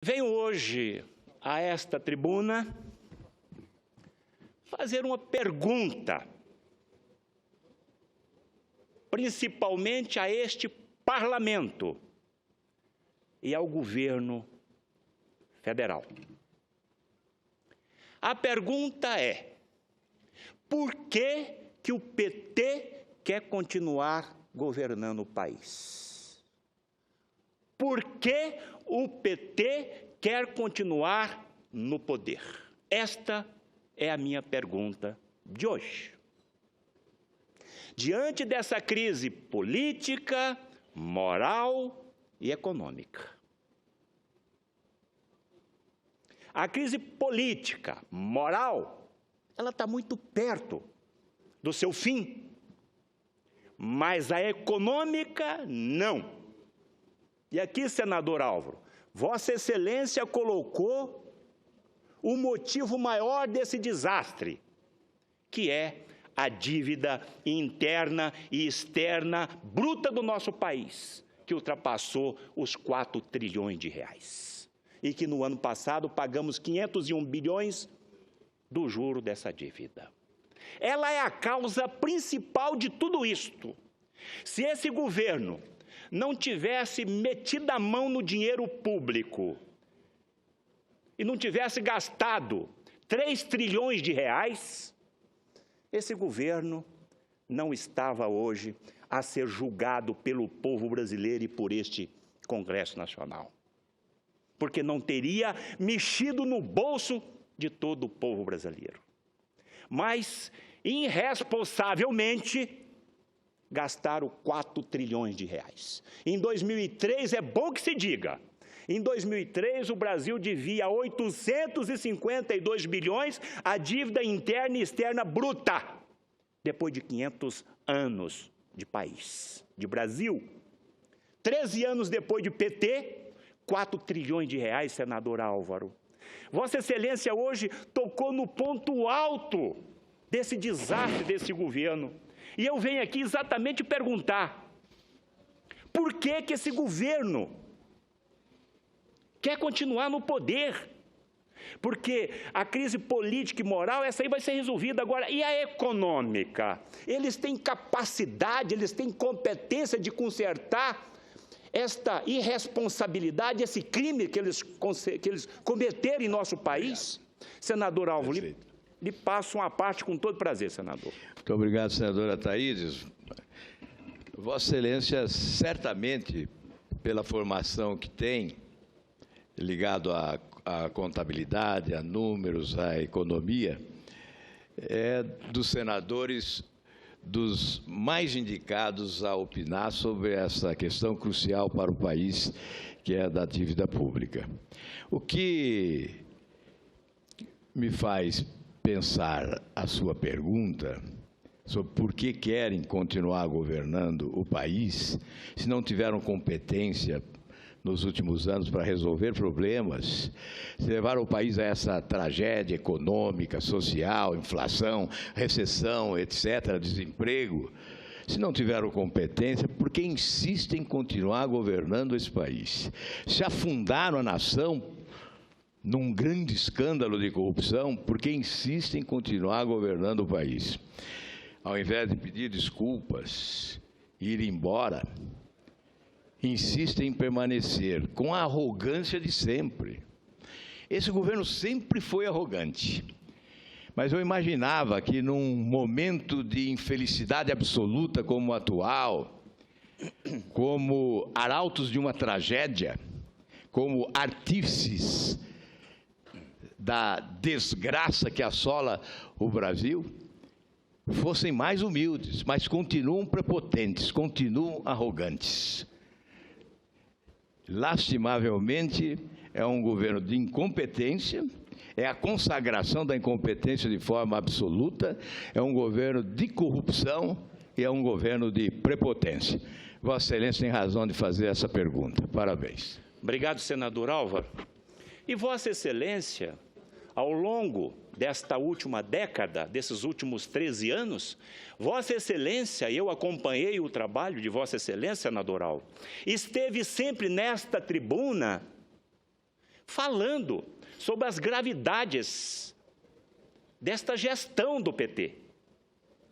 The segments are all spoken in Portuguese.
Venho hoje a esta tribuna fazer uma pergunta, principalmente a este parlamento e ao governo federal. A pergunta é: por que o PT quer continuar governando o país? Por que o PT quer continuar no poder? Esta é a minha pergunta de hoje. Diante dessa crise política, moral e econômica. A crise política, moral, ela está muito perto do seu fim, mas a econômica, não. E aqui, senador Álvaro, Vossa Excelência colocou o motivo maior desse desastre, que é a dívida interna e externa bruta do nosso país, que ultrapassou os 4 trilhões de reais. E que no ano passado pagamos 501 bilhões do juro dessa dívida. Ela é a causa principal de tudo isto. Se esse governo não tivesse metido a mão no dinheiro público e não tivesse gastado 3 trilhões de reais, esse governo não estava hoje a ser julgado pelo povo brasileiro e por este Congresso Nacional. Porque não teria mexido no bolso de todo o povo brasileiro. Mas, irresponsavelmente, gastaram 4 trilhões de reais. Em 2003, é bom que se diga, em 2003 o Brasil devia 852 bilhões a dívida interna e externa bruta, depois de 500 anos de país, de Brasil. 13 anos depois de PT, 4 trilhões de reais, senador Álvaro. Vossa Excelência hoje tocou no ponto alto desse desastre desse governo. E eu venho aqui exatamente perguntar, por que esse governo quer continuar no poder? Porque a crise política e moral, essa aí vai ser resolvida agora. E a econômica? Eles têm capacidade, eles têm competência de consertar esta irresponsabilidade, esse crime que eles cometeram em nosso país? Senador Álvaro, lhe passo uma parte com todo prazer, senador. Muito obrigado, senadora Thaídes. Vossa Excelência, certamente, pela formação que tem, ligado à contabilidade, a números, à economia, é dos senadores dos mais indicados a opinar sobre essa questão crucial para o país, que é a da dívida pública. O que me faz pensar a sua pergunta sobre por que querem continuar governando o país, se não tiveram competência nos últimos anos para resolver problemas, se levaram o país a essa tragédia econômica, social, inflação, recessão, etc., desemprego, se não tiveram competência, por que insistem em continuar governando esse país? Se afundaram a nação num grande escândalo de corrupção, porque insistem em continuar governando o país. Ao invés de pedir desculpas e ir embora, insistem em permanecer com a arrogância de sempre. Esse governo sempre foi arrogante, mas eu imaginava que num momento de infelicidade absoluta como o atual, como arautos de uma tragédia, como artífices da desgraça que assola o Brasil, fossem mais humildes, mas continuam prepotentes, continuam arrogantes. Lastimavelmente, é um governo de incompetência, é a consagração da incompetência de forma absoluta, é um governo de corrupção e é um governo de prepotência. Vossa Excelência tem razão de fazer essa pergunta. Parabéns. Obrigado, senador Álvaro. E Vossa Excelência, ao longo desta última década, desses últimos 13 anos, Vossa Excelência, eu acompanhei o trabalho de Vossa Excelência, senador Álvaro, esteve sempre nesta tribuna falando sobre as gravidades desta gestão do PT.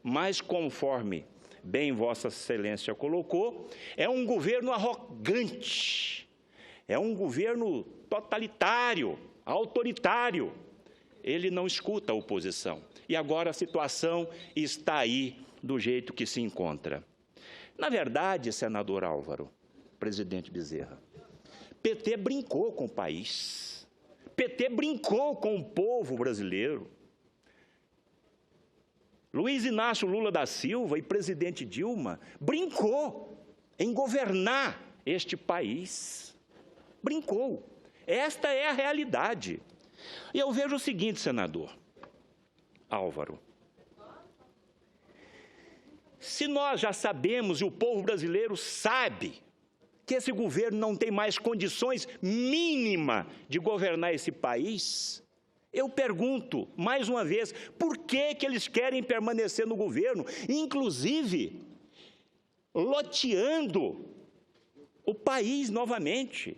Mas, conforme bem Vossa Excelência colocou, é um governo arrogante, é um governo totalitário, autoritário. Ele não escuta a oposição. E agora a situação está aí do jeito que se encontra. Na verdade, senador Álvaro, presidente Bezerra, PT brincou com o país, PT brincou com o povo brasileiro. Luiz Inácio Lula da Silva e presidente Dilma brincou em governar este país. Brincou. Esta é a realidade. E eu vejo o seguinte, senador Álvaro. Se nós já sabemos, e o povo brasileiro sabe, que esse governo não tem mais condições mínimas de governar esse país, eu pergunto, mais uma vez, por que eles querem permanecer no governo, inclusive loteando o país novamente?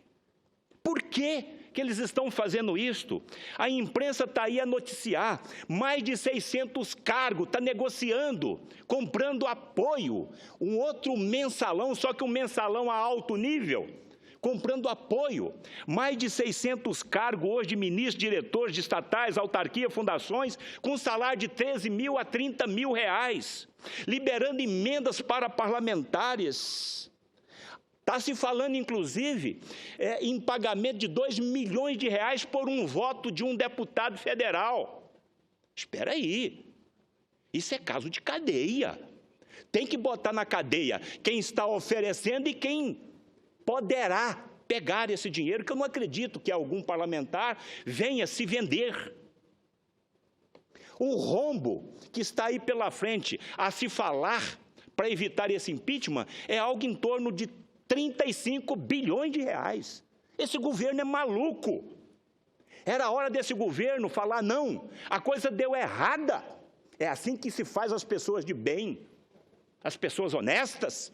Por que eles estão fazendo isto? A imprensa está aí a noticiar, mais de 600 cargos, está negociando, comprando apoio, um outro mensalão, só que um mensalão a alto nível, comprando apoio, mais de 600 cargos hoje de ministros, diretores de estatais, autarquia, fundações, com salário de 13 mil a 30 mil reais, liberando emendas para parlamentares. Está se falando, inclusive, em pagamento de 2 milhões de reais por um voto de um deputado federal. Espera aí, isso é caso de cadeia. Tem que botar na cadeia quem está oferecendo e quem poderá pegar esse dinheiro, que eu não acredito que algum parlamentar venha se vender. O rombo que está aí pela frente a se falar para evitar esse impeachment é algo em torno de 35 bilhões de reais. Esse governo é maluco. Era hora desse governo falar, não, a coisa deu errada. É assim que se faz as pessoas de bem, as pessoas honestas,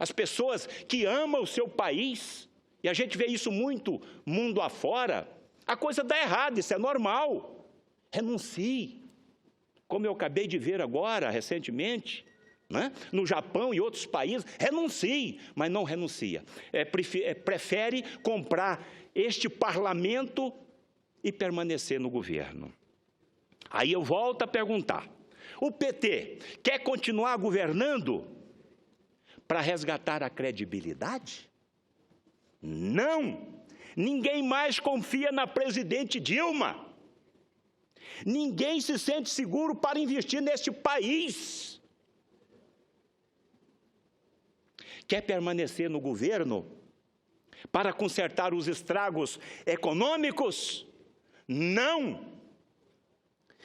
as pessoas que amam o seu país. E a gente vê isso muito mundo afora. A coisa dá errado, isso é normal. Renuncie. Como eu acabei de ver agora, recentemente, né? No Japão e outros países, renuncie, mas não renuncia. Prefere comprar este parlamento e permanecer no governo. Aí eu volto a perguntar, o PT quer continuar governando para resgatar a credibilidade? Não! Ninguém mais confia na presidente Dilma. Ninguém se sente seguro para investir neste país. Quer permanecer no governo para consertar os estragos econômicos? Não!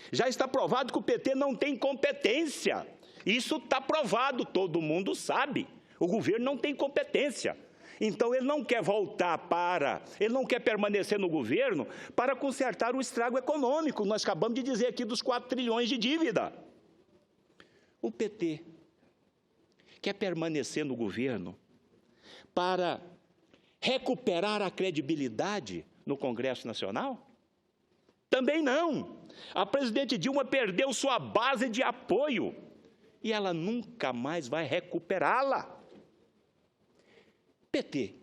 Já está provado que o PT não tem competência. Isso está provado, todo mundo sabe. O governo não tem competência. Então, ele não quer ele não quer permanecer no governo para consertar o estrago econômico. Nós acabamos de dizer aqui dos 4 trilhões de dívida. O PT quer permanecer no governo para recuperar a credibilidade no Congresso Nacional? Também não. A presidente Dilma perdeu sua base de apoio e ela nunca mais vai recuperá-la. PT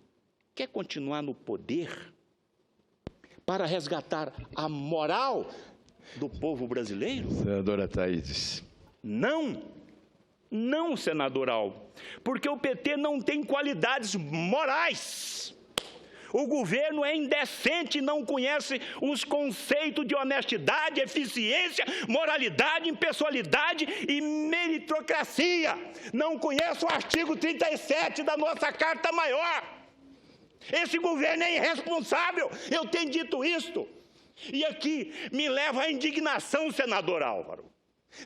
quer continuar no poder para resgatar a moral do povo brasileiro? Senadora Thaídes. Não. Não, senador Álvaro, porque o PT não tem qualidades morais. O governo é indecente e não conhece os conceitos de honestidade, eficiência, moralidade, impessoalidade e meritocracia. Não conhece o artigo 37 da nossa Carta Maior. Esse governo é irresponsável, eu tenho dito isto. E aqui me leva à indignação, senador Álvaro.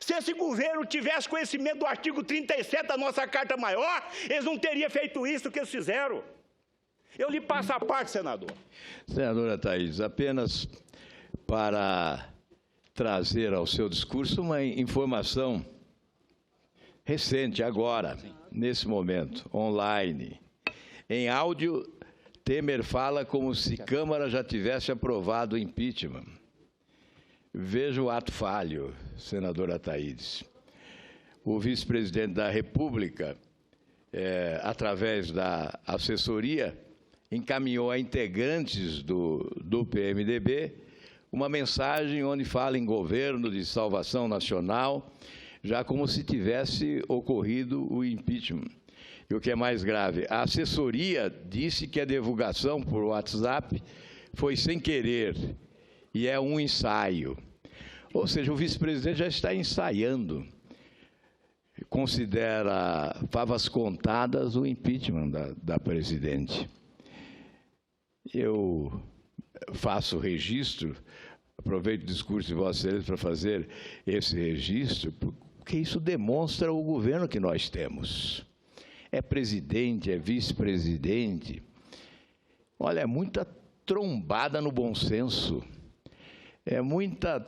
Se esse governo tivesse conhecimento do artigo 37 da nossa Carta Maior, eles não teriam feito isso que eles fizeram. Eu lhe passo a parte, senador. Senadora Thaídes, apenas para trazer ao seu discurso uma informação recente, agora, nesse momento, online, em áudio, Temer fala como se Câmara já tivesse aprovado o impeachment. Veja o ato falho, senadora Thaídes. O vice-presidente da República, através da assessoria, encaminhou a integrantes do PMDB uma mensagem onde fala em governo de salvação nacional, já como se tivesse ocorrido o impeachment. E o que é mais grave, a assessoria disse que a divulgação por WhatsApp foi sem querer e é um ensaio. Ou seja, o vice-presidente já está ensaiando. Considera favas contadas o impeachment da presidente. Eu faço registro, aproveito o discurso de Vossa Excelência para fazer esse registro, porque isso demonstra o governo que nós temos. É presidente, é vice-presidente. Olha, é muita trombada no bom senso, é muita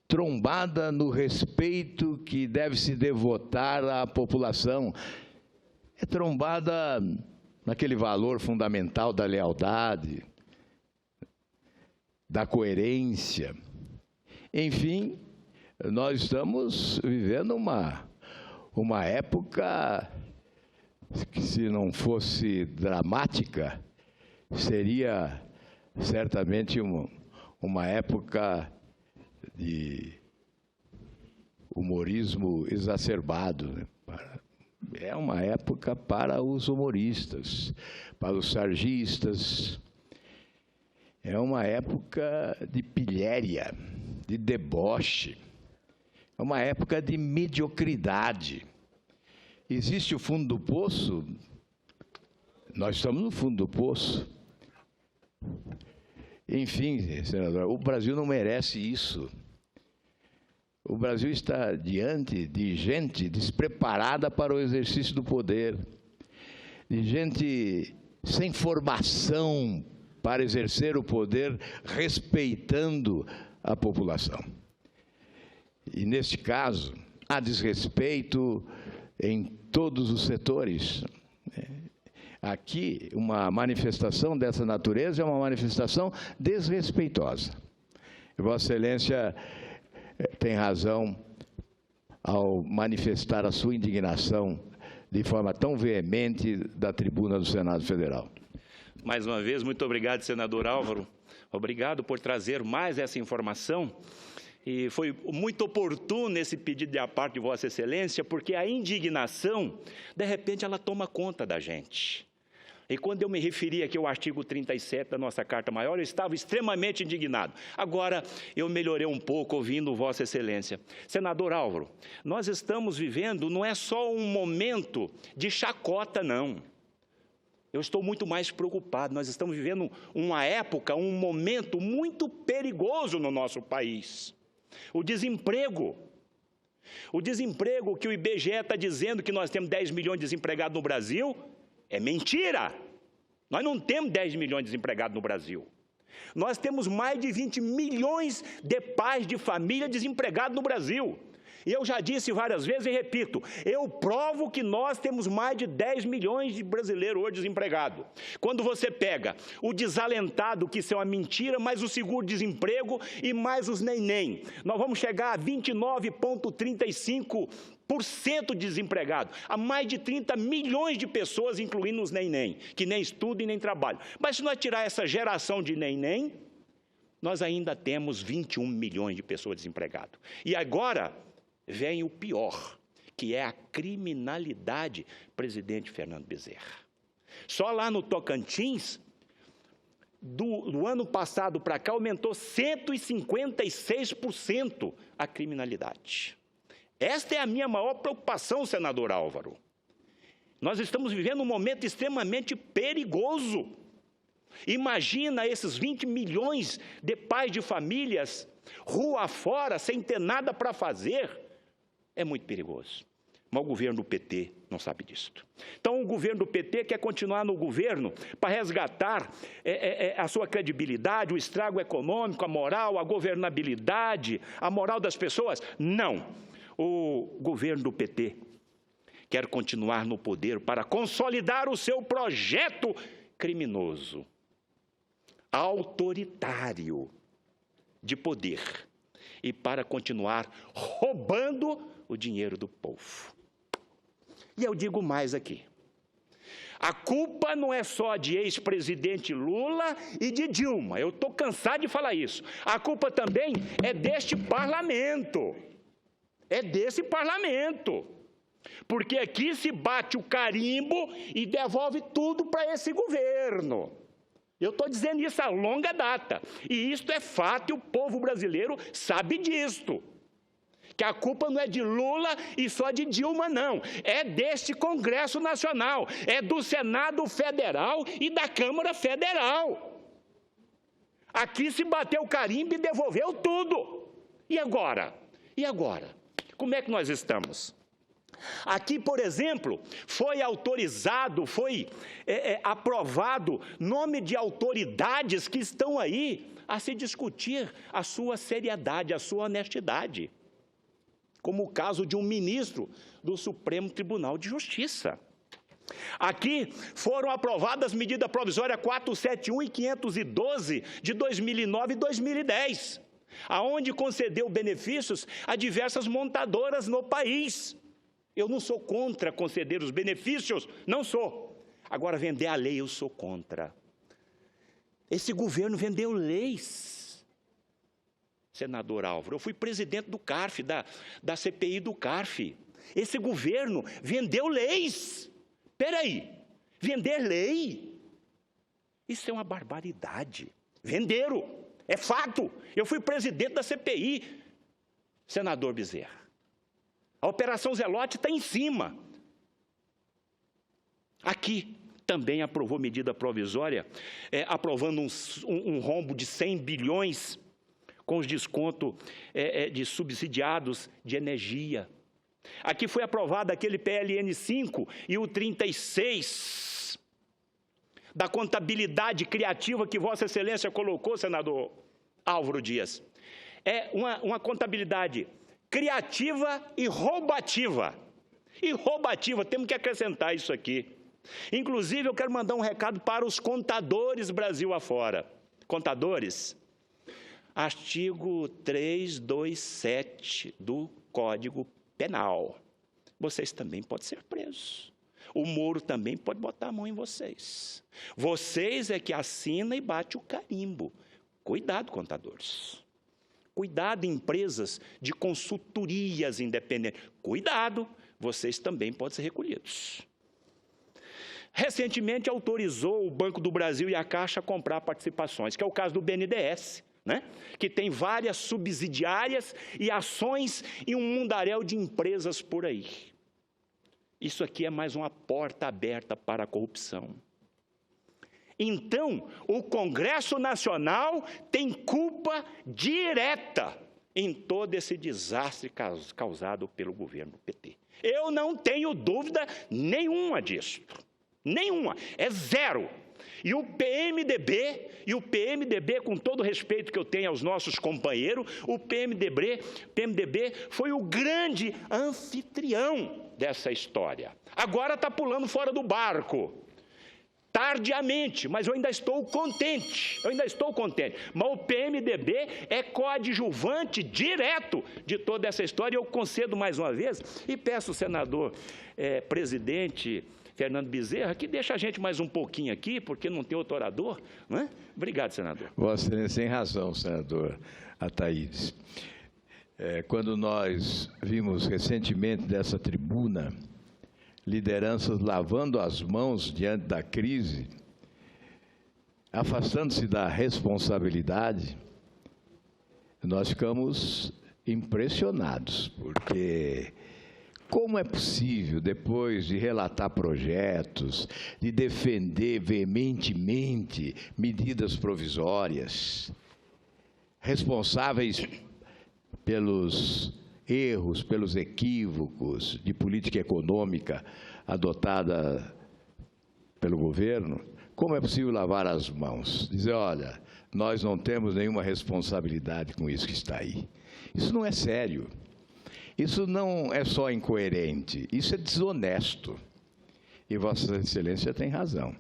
trombada no respeito que deve se devotar à população, é trombada naquele valor fundamental da lealdade, da coerência. Enfim, nós estamos vivendo uma época que, se não fosse dramática, seria certamente uma época de humorismo exacerbado, né? É uma época para os humoristas, para os sargistas. É uma época de pilhéria, de deboche. É uma época de mediocridade. Existe o fundo do poço? Nós estamos no fundo do poço. Enfim, senador, o Brasil não merece isso. O Brasil está diante de gente despreparada para o exercício do poder, de gente sem formação para exercer o poder, respeitando a população. E, neste caso, há desrespeito em todos os setores. Aqui, uma manifestação dessa natureza é uma manifestação desrespeitosa. Vossa Excelência tem razão ao manifestar a sua indignação de forma tão veemente da tribuna do Senado Federal. Mais uma vez, muito obrigado, senador Álvaro. Obrigado por trazer mais essa informação. E foi muito oportuno esse pedido da parte de Vossa Excelência, porque a indignação, de repente, ela toma conta da gente. E quando eu me referi aqui ao artigo 37 da nossa Carta Maior, eu estava extremamente indignado. Agora, eu melhorei um pouco ouvindo Vossa Excelência. Senador Álvaro, nós estamos vivendo, não é só um momento de chacota, não. Eu estou muito mais preocupado. Nós estamos vivendo uma época, um momento muito perigoso no nosso país. O desemprego. O desemprego que o IBGE está dizendo que nós temos 10 milhões de desempregados no Brasil, é mentira. Nós não temos 10 milhões de desempregados no Brasil. Nós temos mais de 20 milhões de pais de família desempregados no Brasil. E eu já disse várias vezes e repito, eu provo que nós temos mais de 10 milhões de brasileiros hoje desempregados. Quando você pega o desalentado, que isso é uma mentira, mais o seguro-desemprego e mais os neném, nós vamos chegar a 29,35% de desempregados, a mais de 30 milhões de pessoas, incluindo os neném, que nem estudam e nem trabalham. Mas se nós tirar essa geração de neném, nós ainda temos 21 milhões de pessoas desempregadas. E agora vem o pior, que é a criminalidade, presidente Fernando Bezerra. Só lá no Tocantins, do ano passado para cá, aumentou 156% a criminalidade. Esta é a minha maior preocupação, senador Álvaro. Nós estamos vivendo um momento extremamente perigoso. Imagina esses 20 milhões de pais de famílias, rua fora, sem ter nada para fazer. É muito perigoso. Mas o governo do PT não sabe disso. Então, o governo do PT quer continuar no governo para resgatar a sua credibilidade, o estrago econômico, a moral, a governabilidade, a moral das pessoas? Não. O governo do PT quer continuar no poder para consolidar o seu projeto criminoso, autoritário de poder e para continuar roubando o dinheiro do povo. E eu digo mais aqui. A culpa não é só de ex-presidente Lula e de Dilma. Eu estou cansado de falar isso. A culpa também é deste parlamento. É desse parlamento. Porque aqui se bate o carimbo e devolve tudo para esse governo. Eu estou dizendo isso a longa data. E isto é fato e o povo brasileiro sabe disto. Que a culpa não é de Lula e só de Dilma, não. É deste Congresso Nacional, é do Senado Federal e da Câmara Federal. Aqui se bateu o carimbo e devolveu tudo. E agora? E agora? Como é que nós estamos? Aqui, por exemplo, foi autorizado, foi aprovado nome de autoridades que estão aí a se discutir a sua seriedade, a sua honestidade. Como o caso de um ministro do Supremo Tribunal de Justiça. Aqui foram aprovadas medidas provisórias 471 e 512 de 2009 e 2010, aonde concedeu benefícios a diversas montadoras no país. Eu não sou contra conceder os benefícios, não sou. Agora, vender a lei, eu sou contra. Esse governo vendeu leis. Senador Álvaro, eu fui presidente do CARF, da CPI do CARF. Esse governo vendeu leis. Espera aí, vender lei? Isso é uma barbaridade. Venderam, é fato. Eu fui presidente da CPI, senador Bezerra. A Operação Zelote está em cima. Aqui também aprovou medida provisória, aprovando um rombo de 100 bilhões com os descontos de subsidiados de energia. Aqui foi aprovado aquele PLN 5 e o 36, da contabilidade criativa que Vossa Excelência colocou, senador Álvaro Dias. É uma contabilidade criativa e roubativa. E roubativa, temos que acrescentar isso aqui. Inclusive, eu quero mandar um recado para os contadores Brasil afora. Contadores, artigo 327 do Código Penal. Vocês também podem ser presos. O Moro também pode botar a mão em vocês. Vocês é que assinam e bate o carimbo. Cuidado, contadores. Cuidado, empresas de consultorias independentes. Cuidado, vocês também podem ser recolhidos. Recentemente autorizou o Banco do Brasil e a Caixa a comprar participações, que é o caso do BNDES, né? Que tem várias subsidiárias e ações e um mundaréu de empresas por aí. Isso aqui é mais uma porta aberta para a corrupção. Então, o Congresso Nacional tem culpa direta em todo esse desastre causado pelo governo PT. Eu não tenho dúvida nenhuma disso. Nenhuma. É zero. E o PMDB, com todo o respeito que eu tenho aos nossos companheiros, o PMDB foi o grande anfitrião dessa história. Agora está pulando fora do barco. Tardiamente, mas eu ainda estou contente. Mas o PMDB é coadjuvante direto de toda essa história. Eu concedo mais uma vez e peço ao senador presidente Fernando Bezerra que deixa a gente mais um pouquinho aqui, porque não tem outro orador, não é? Obrigado, senador. Vossa Excelência tem razão, senador Ataídes. Quando nós vimos recentemente dessa tribuna lideranças lavando as mãos diante da crise, afastando-se da responsabilidade, nós ficamos impressionados, porque como é possível, depois de relatar projetos, de defender veementemente medidas provisórias, responsáveis pelos erros, pelos equívocos de política econômica adotada pelo governo, como é possível lavar as mãos? Dizer, olha, nós não temos nenhuma responsabilidade com isso que está aí. Isso não é sério. Isso não é só incoerente, isso é desonesto. E Vossa Excelência tem razão.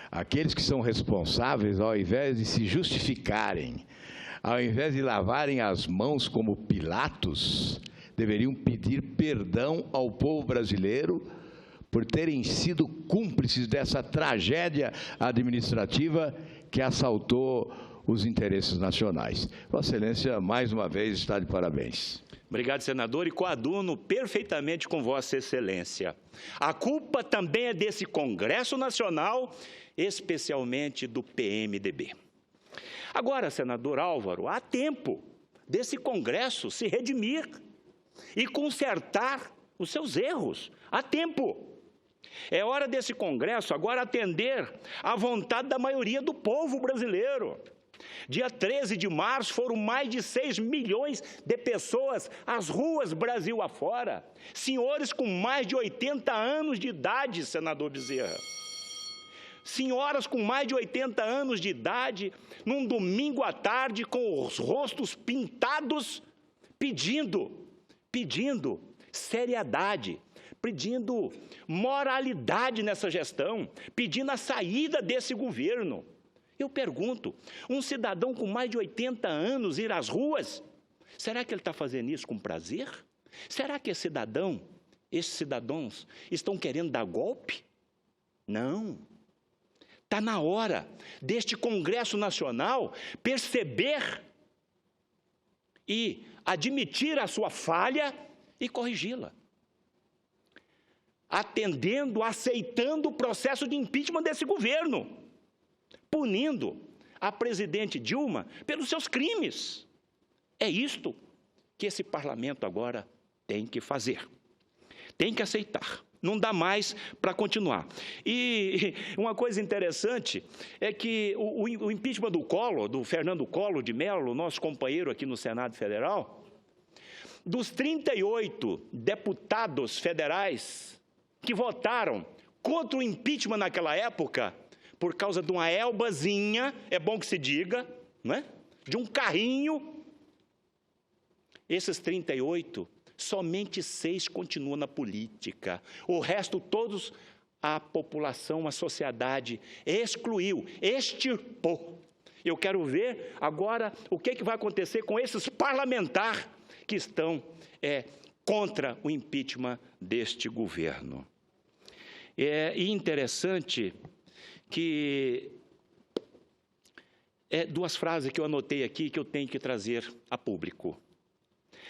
Aqueles que são responsáveis, ao invés de se justificarem, ao invés de lavarem as mãos como Pilatos, deveriam pedir perdão ao povo brasileiro por terem sido cúmplices dessa tragédia administrativa que assaltou os interesses nacionais. Vossa Excelência, mais uma vez, está de parabéns. Obrigado, senador, e coaduno perfeitamente com Vossa Excelência. A culpa também é desse Congresso Nacional, especialmente do PMDB. Agora, senador Álvaro, há tempo desse Congresso se redimir e consertar os seus erros. Há tempo. É hora desse Congresso agora atender à vontade da maioria do povo brasileiro. Dia 13 de março foram mais de 6 milhões de pessoas às ruas Brasil afora. Senhores com mais de 80 anos de idade, senador Bezerra. Senhoras com mais de 80 anos de idade, num domingo à tarde, com os rostos pintados, pedindo seriedade, pedindo moralidade nessa gestão, pedindo a saída desse governo. Eu pergunto, um cidadão com mais de 80 anos ir às ruas, será que ele está fazendo isso com prazer? Será que esses cidadãos estão querendo dar golpe? Não. Está na hora deste Congresso Nacional perceber e admitir a sua falha e corrigi-la. Aceitando o processo de impeachment desse governo, punindo a presidente Dilma pelos seus crimes. É isto que esse parlamento agora tem que fazer. Tem que aceitar. Não dá mais para continuar. E uma coisa interessante é que o impeachment do Fernando Collor de Mello, nosso companheiro aqui no Senado Federal, dos 38 deputados federais que votaram contra o impeachment naquela época, por causa de uma elbazinha, é bom que se diga, não é? De um carrinho, esses 38, somente 6 continuam na política. O resto, todos, a população, a sociedade, excluiu, extirpou. Eu quero ver agora o que vai acontecer com esses parlamentares que estão contra o impeachment deste governo. É interessante que duas frases que eu anotei aqui que eu tenho que trazer a público.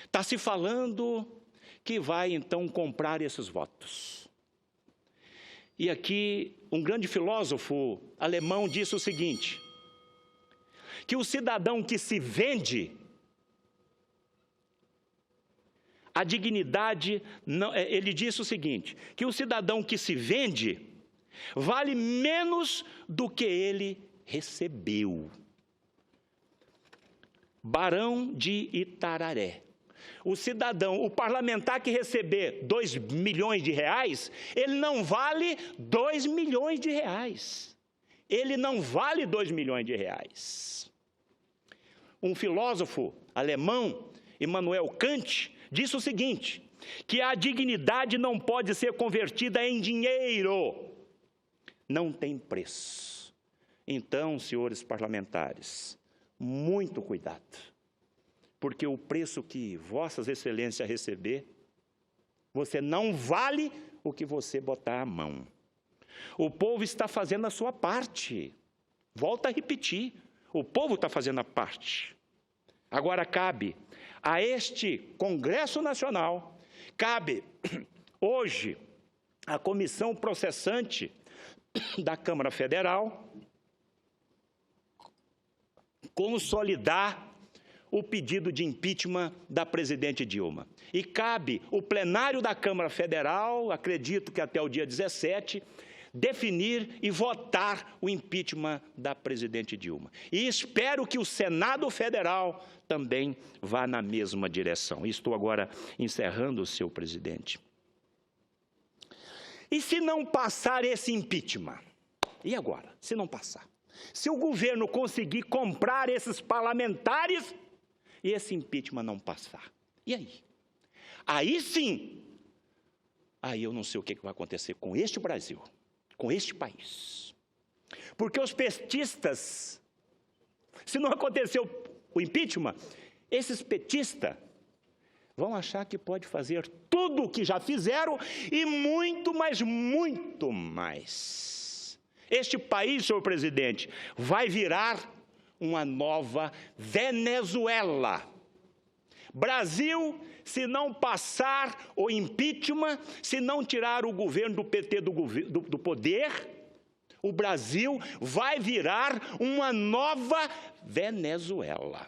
Está se falando que vai, então, comprar esses votos. E aqui, um grande filósofo alemão disse o seguinte, que o cidadão que se vende, a dignidade, não, ele disse o seguinte, que o cidadão que se vende vale menos do que ele recebeu. Barão de Itararé. O cidadão, o parlamentar que receber 2 milhões de reais, ele não vale 2 milhões de reais. Ele não vale 2 milhões de reais. Um filósofo alemão, Immanuel Kant, disse o seguinte, que a dignidade não pode ser convertida em dinheiro. Não tem preço. Então, senhores parlamentares, muito cuidado, porque o preço que Vossas Excelências receber, você não vale o que você botar a mão. O povo está fazendo a sua parte. Volto a repetir, o povo está fazendo a parte. Agora cabe a este Congresso Nacional, cabe hoje a comissão processante da Câmara Federal consolidar o pedido de impeachment da presidente Dilma. E cabe o plenário da Câmara Federal, acredito que até o dia 17, definir e votar o impeachment da presidente Dilma. E espero que o Senado Federal também vá na mesma direção. E estou agora encerrando, senhor presidente. E se não passar esse impeachment? E agora, se não passar? Se o governo conseguir comprar esses parlamentares e esse impeachment não passar, e aí? Aí sim, aí eu não sei o que vai acontecer com este Brasil. com este país. Porque os petistas, se não aconteceu o impeachment, esses petistas vão achar que pode fazer tudo o que já fizeram e muito, mas muito mais. Este país, senhor presidente, vai virar uma nova Venezuela. Brasil, se não passar o impeachment, se não tirar o governo do PT do poder, o Brasil vai virar uma nova Venezuela.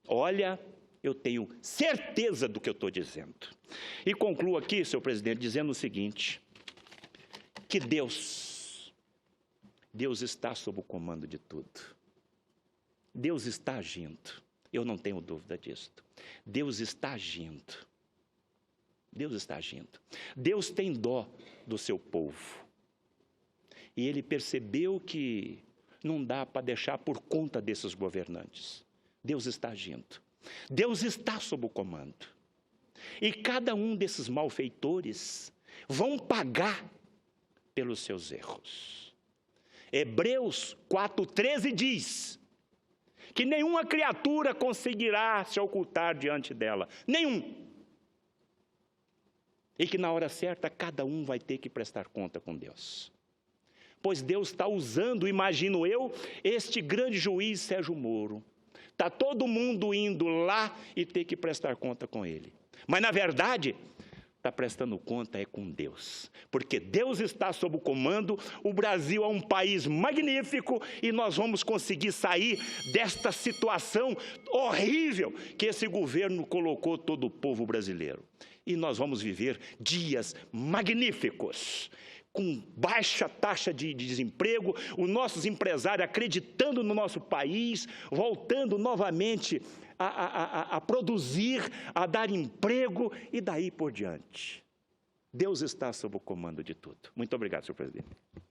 Olha, eu tenho certeza do que eu estou dizendo. E concluo aqui, senhor presidente, dizendo o seguinte, que Deus está sob o comando de tudo. Deus está agindo. Eu não tenho dúvida disso. Deus está agindo. Deus está agindo. Deus tem dó do seu povo. E Ele percebeu que não dá para deixar por conta desses governantes. Deus está agindo. Deus está sob o comando. E cada um desses malfeitores vão pagar pelos seus erros. Hebreus 4:13 diz que nenhuma criatura conseguirá se ocultar diante dela. Nenhum. E que na hora certa cada um vai ter que prestar conta com Deus. Pois Deus está usando, imagino eu, este grande juiz Sérgio Moro. Está todo mundo indo lá e ter que prestar conta com ele. Mas, na verdade, está prestando conta com Deus. Porque Deus está sob o comando, o Brasil é um país magnífico e nós vamos conseguir sair desta situação horrível que esse governo colocou todo o povo brasileiro. E nós vamos viver dias magníficos, com baixa taxa de desemprego, os nossos empresários acreditando no nosso país, voltando novamente a produzir, a dar emprego e daí por diante. Deus está sob o comando de tudo. Muito obrigado, senhor presidente.